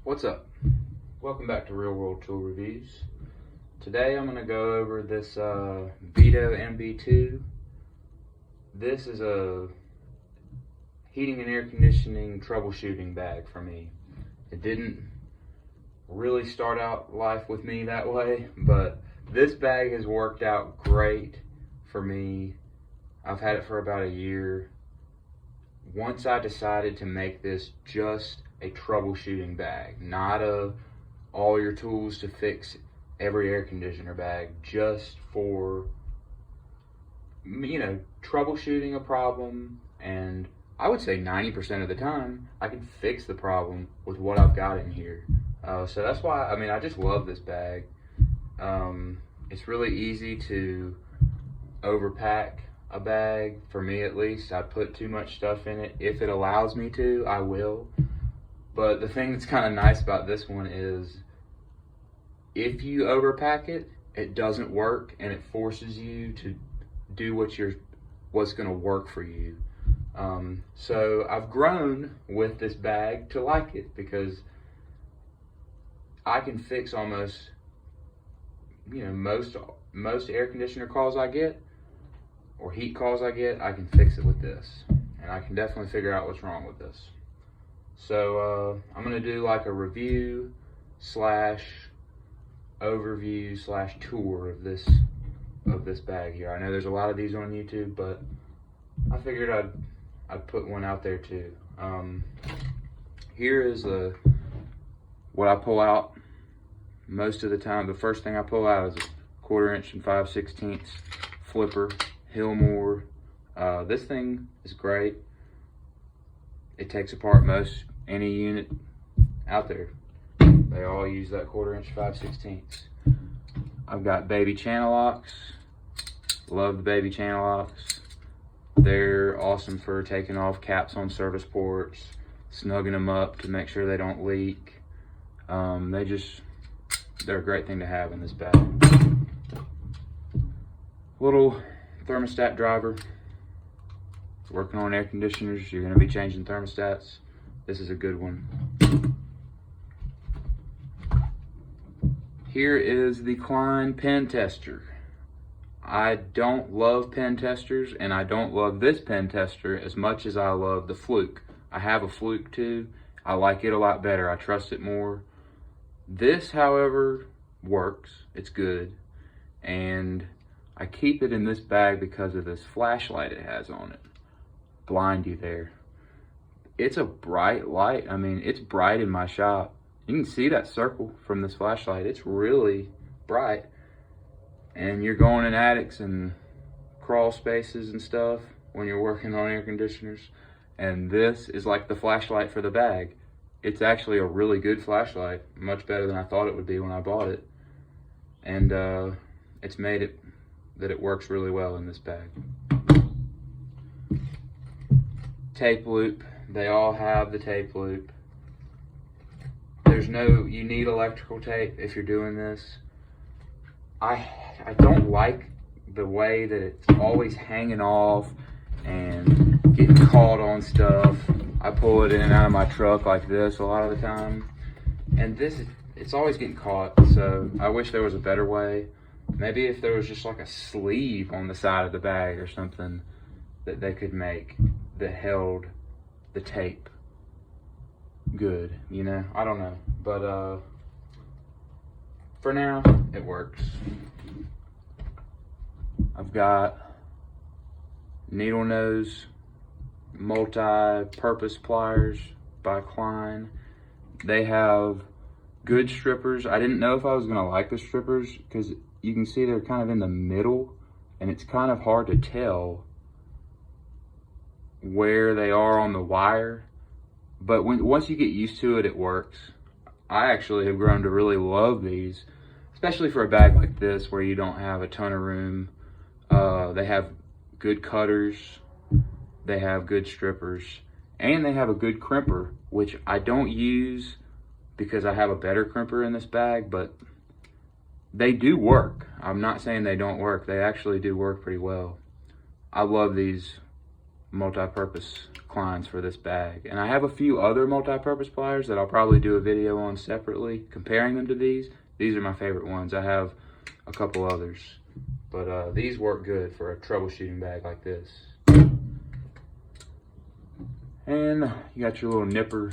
What's up? Welcome back to Real World Tool Reviews. Today I'm going to go over this Veto MB2. This is a heating and air conditioning troubleshooting bag for me. It didn't really start out life with me that way, but this bag has worked out great for me. I've had it for about a year. Once I decided to make this just a troubleshooting bag, not all your tools to fix every air conditioner bag, just for, troubleshooting a problem. And I would say 90% of the time I can fix the problem with what I've got in here. So that's why, I just love this bag. It's really easy to overpack a bag, for me at least. I put too much stuff in it. If it allows me to, I will. But the thing that's kind of nice about this one is if you overpack it, it doesn't work, and it forces you to do what's going to work for you. So I've grown with this bag to like it, because I can fix almost, most air conditioner calls I get, or heat calls I get, I can fix it with this. And I can definitely figure out what's wrong with this. So I'm going to do like a review slash overview slash tour of this bag here. I know there's a lot of these on YouTube, but I figured I'd put one out there too. Here is what I pull out most of the time. The first thing I pull out is a 1/4 inch and 5/16 flipper, Hilmor. This thing is great. It takes apart most any unit out there. They all use that 1/4 inch 5/16. I've got baby Channellocks. Love the baby Channellocks. They're awesome for taking off caps on service ports, snugging them up to make sure they don't leak. They're a great thing to have in this bag. Little thermostat driver. Working on air conditioners, you're going to be changing thermostats. This is a good one. Here is the Klein pen tester. I don't love pen testers, and I don't love this pen tester as much as I love the Fluke. I have a Fluke too. I like it a lot better. I trust it more. This, however, works. It's good. And I keep it in this bag because of this flashlight it has on it. Blind you there. It's a bright light. It's bright in my shop. You can see that circle from this flashlight. It's really bright. And you're going in attics and crawl spaces and stuff when you're working on air conditioners. And this is like the flashlight for the bag. It's actually a really good flashlight, much better than I thought it would be when I bought it. And it's made it that it works really well in this bag. Tape loop. They all have the tape loop. You need electrical tape if you're doing this. I don't like the way that it's always hanging off and getting caught on stuff. I pull it in and out of my truck like this a lot of the time. And it's always getting caught, so I wish there was a better way. Maybe if there was just like a sleeve on the side of the bag or something that they could make that held the tape good, I don't know. But for now, it works. I've got needle nose multi-purpose pliers by Klein. They have good strippers. I didn't know if I was gonna like the strippers because you can see they're kind of in the middle, and it's kind of hard to tell where they are on the wire. But once you get used to it, it works. I actually have grown to really love these, especially for a bag like this where you don't have a ton of room. They have good cutters, they have good strippers, and they have a good crimper, which I don't use because I have a better crimper in this bag, but they do work. I'm not saying they don't work. They actually do work pretty well. I love these multi-purpose Kleins for this bag. And I have a few other multi-purpose pliers that I'll probably do a video on separately, comparing them to these. These are my favorite ones. I have a couple others, but these work good for a troubleshooting bag like this. And you got your little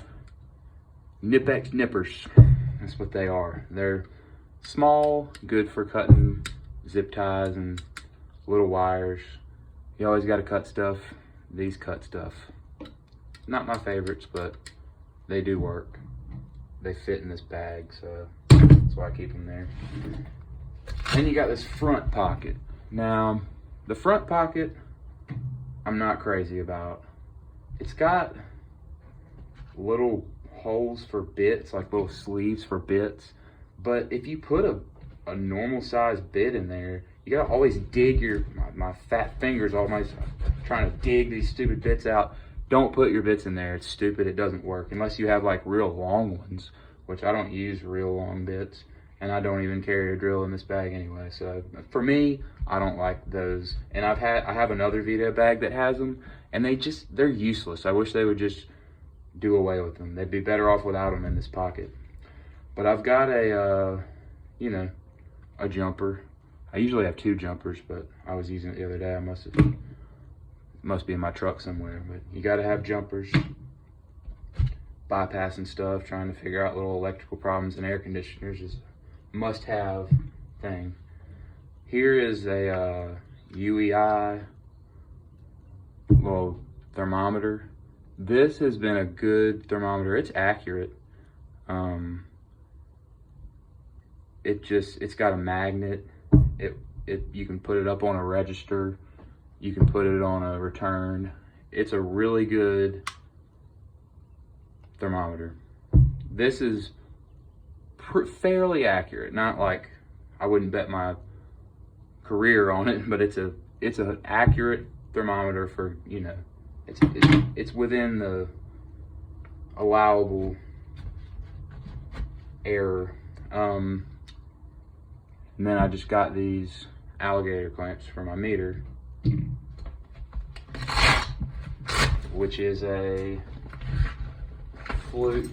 Knipex nippers. That's what they are. They're small, good for cutting zip ties and little wires. You always got to cut stuff. These cut stuff. Not my favorites, but they do work. They fit in this bag, so that's why I keep them there. Then you got this front pocket. Now, the front pocket, I'm not crazy about. It's got little holes for bits, like little sleeves for bits. But if you put a normal size bit in there, you gotta always dig my fat fingers almost trying to dig these stupid bits out. Don't put your bits in there. It's stupid. It doesn't work unless you have like real long ones, which I don't use real long bits, and I don't even carry a drill in this bag anyway. So for me, I don't like those. And I have another Veto bag that has them, and they're useless. I wish they would just do away with them. They'd be better off without them in this pocket. But I've got a jumper. I usually have two jumpers, but I was using it the other day. I must be in my truck somewhere. But you got to have jumpers, bypassing stuff, trying to figure out little electrical problems in air conditioners is a must-have thing. Here is a Wiha little thermometer. This has been a good thermometer. It's accurate. It's got a magnet. You can put it up on a register. You can put it on a return. It's a really good thermometer. This is fairly accurate. Not like I wouldn't bet my career on it, but it's an accurate thermometer for, you know, it's within the allowable error. And then I just got these alligator clamps for my meter, which is a Fluke.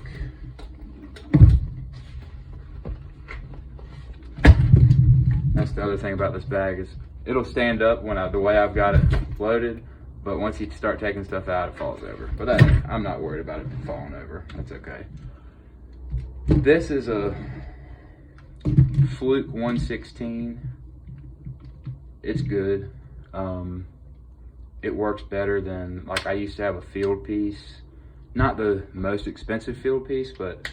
That's the other thing about this bag is it'll stand up when the way I've got it loaded, but once you start taking stuff out, it falls over. But I'm not worried about it falling over. That's okay. This is a Fluke 116. It's good. It works better than, like, I used to have a field piece. Not the most expensive field piece, but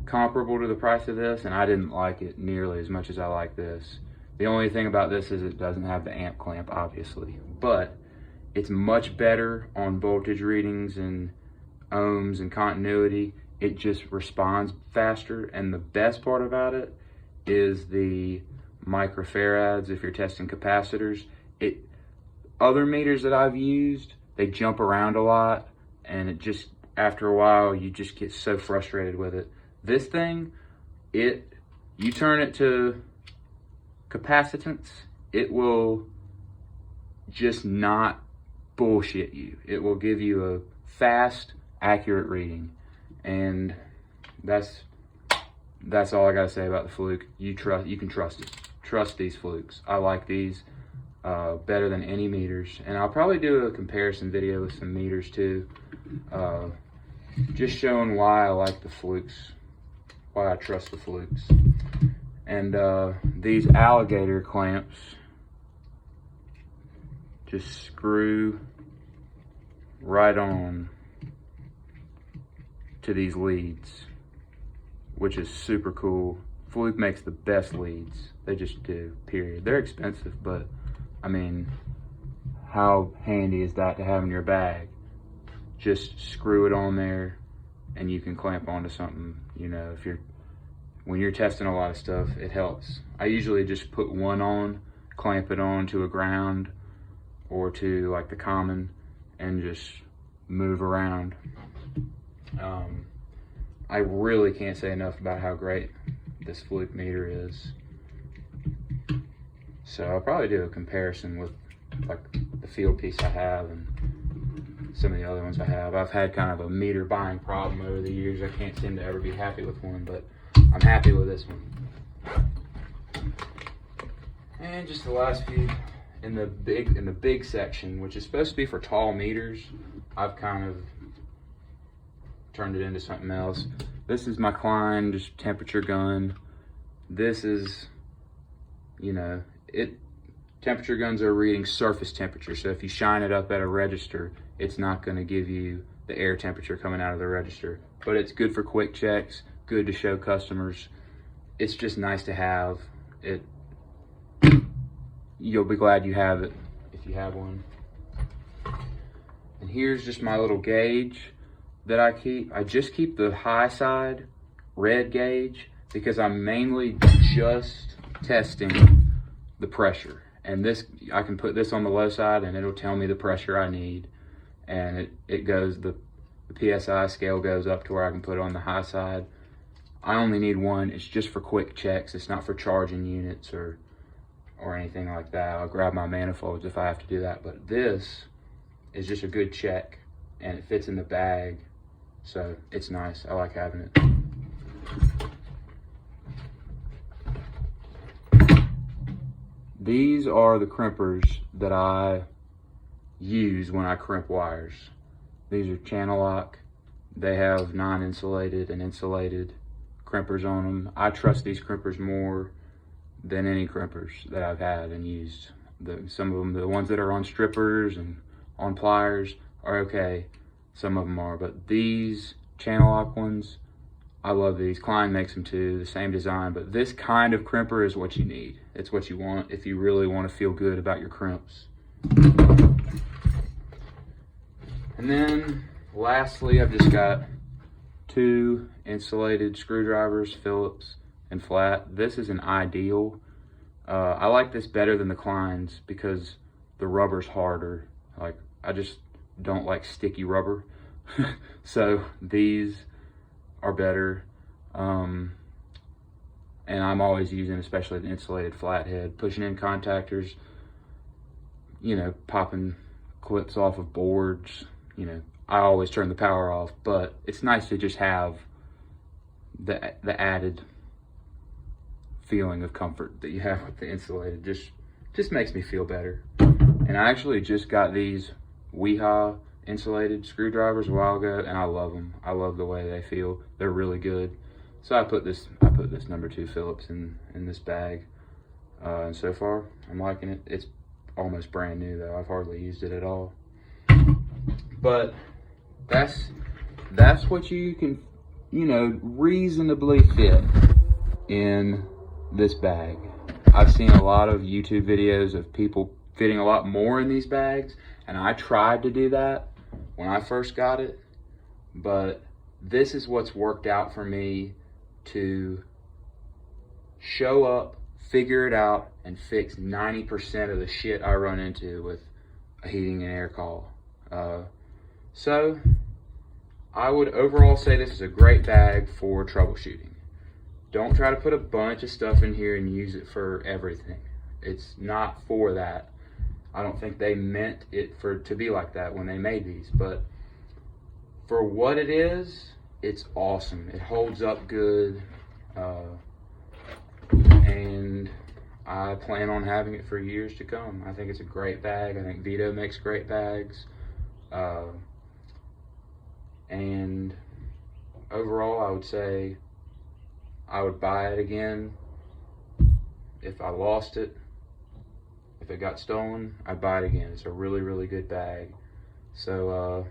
comparable to the price of this, and I didn't like it nearly as much as I like this. The only thing about this is it doesn't have the amp clamp, obviously, but it's much better on voltage readings and ohms and continuity. It just responds faster, and the best part about it is the microfarads. If you're testing capacitors, other meters that I've used, they jump around a lot, and it just, after a while, you just get so frustrated with it. This thing, you turn it to capacitance, it will just not bullshit you. It will give you a fast, accurate reading, and that's all I gotta say about the Fluke. You can trust it. Trust these Flukes. I like these better than any meters, and I'll probably do a comparison video with some meters too, just showing why I like the Flukes, why I trust the Flukes. And these alligator clamps just screw right on to these leads, which is super cool. Fluke makes the best leads. They just do, period. They're expensive, but I mean, how handy is that to have in your bag? Just screw it on there and you can clamp onto something. You know, when you're testing a lot of stuff, it helps. I usually just put one on, clamp it on to a ground or to like the common, and just move around. I really can't say enough about how great this Fluke meter is. So I'll probably do a comparison with like the field piece I have and some of the other ones I have. I've had kind of a meter buying problem over the years. I can't seem to ever be happy with one, but I'm happy with this one. And just the last few in the big section, which is supposed to be for tall meters, I've kind of turned it into something else. This is my Klein, just temperature gun. This is, you know, temperature guns are reading surface temperature. So if you shine it up at a register, it's not gonna give you the air temperature coming out of the register. But it's good for quick checks, good to show customers. It's just nice to have it. You'll be glad you have it if you have one. And here's just my little gauge that I keep. I just keep the high side red gauge because I'm mainly just testing the pressure. And this, I can put this on the low side and it'll tell me the pressure I need. And it goes, the PSI scale goes up to where I can put it on the high side. I only need one. It's just for quick checks. It's not for charging units or anything like that. I'll grab my manifolds if I have to do that. But this is just a good check and it fits in the bag. So it's nice. I like having it. These are the crimpers that I use when I crimp wires. These are Channellock. They have non-insulated and insulated crimpers on them. I trust these crimpers more than any crimpers that I've had and used. Some of them, the ones that are on strippers and on pliers are okay. Some of them are, but these Channellock ones, I love these. Klein makes them too, the same design, but this kind of crimper is what you need. It's what you want if you really want to feel good about your crimps. And then lastly, I've just got 2 insulated screwdrivers, Phillips and flat. This is an ideal. I like this better than the Kleins because the rubber's harder. Like, I just don't like sticky rubber. So these are better. And I'm always using, especially the insulated flathead, pushing in contactors, you know, popping clips off of boards. You know, I always turn the power off, but it's nice to just have the added feeling of comfort that you have with the insulated. Just makes me feel better. And I actually just got these Wiha insulated screwdrivers a while ago, and I love them. I love the way they feel. They're really good. So I put this number 2 Phillips in this bag, and so far I'm liking it. It's almost brand new though. I've hardly used it at all. But that's what you can, you know, reasonably fit in this bag. I've seen a lot of YouTube videos of people fitting a lot more in these bags, and I tried to do that when I first got it, but this is what's worked out for me to show up, figure it out, and fix 90% of the shit I run into with a heating and air call. So I would overall say this is a great bag for troubleshooting. Don't try to put a bunch of stuff in here and use it for everything. It's not for that. I don't think they meant it to be like that when they made these, but for what it is, it's awesome. It holds up good, and I plan on having it for years to come. I think it's a great bag. I think Veto makes great bags, and overall, I would say I would buy it again if I lost it. If it got stolen, I'd buy it again. It's a really, really good bag. So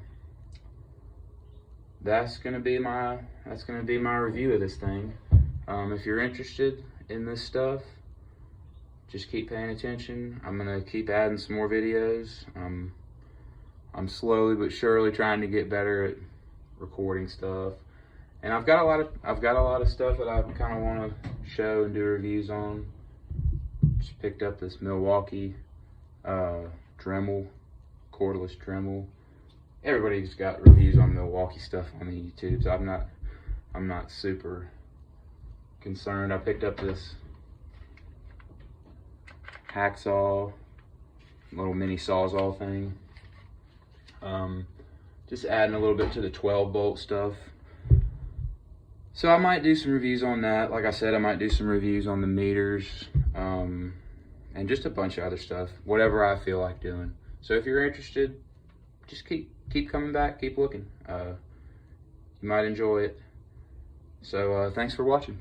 that's gonna be my review of this thing. If you're interested in this stuff, just keep paying attention. I'm gonna keep adding some more videos. I'm slowly but surely trying to get better at recording stuff, and I've got a lot of stuff that I kind of want to show and do reviews on. Just picked up this Milwaukee Dremel, cordless Dremel. Everybody's got reviews on Milwaukee stuff on the YouTube, so I'm not super concerned. I picked up this hacksaw, little mini sawzall thing. just adding a little bit to the 12 bolt stuff. So I might do some reviews on that. Like I said, I might do some reviews on the meters, and just a bunch of other stuff, whatever I feel like doing. So if you're interested, just keep coming back, keep looking. You might enjoy it. So thanks for watching.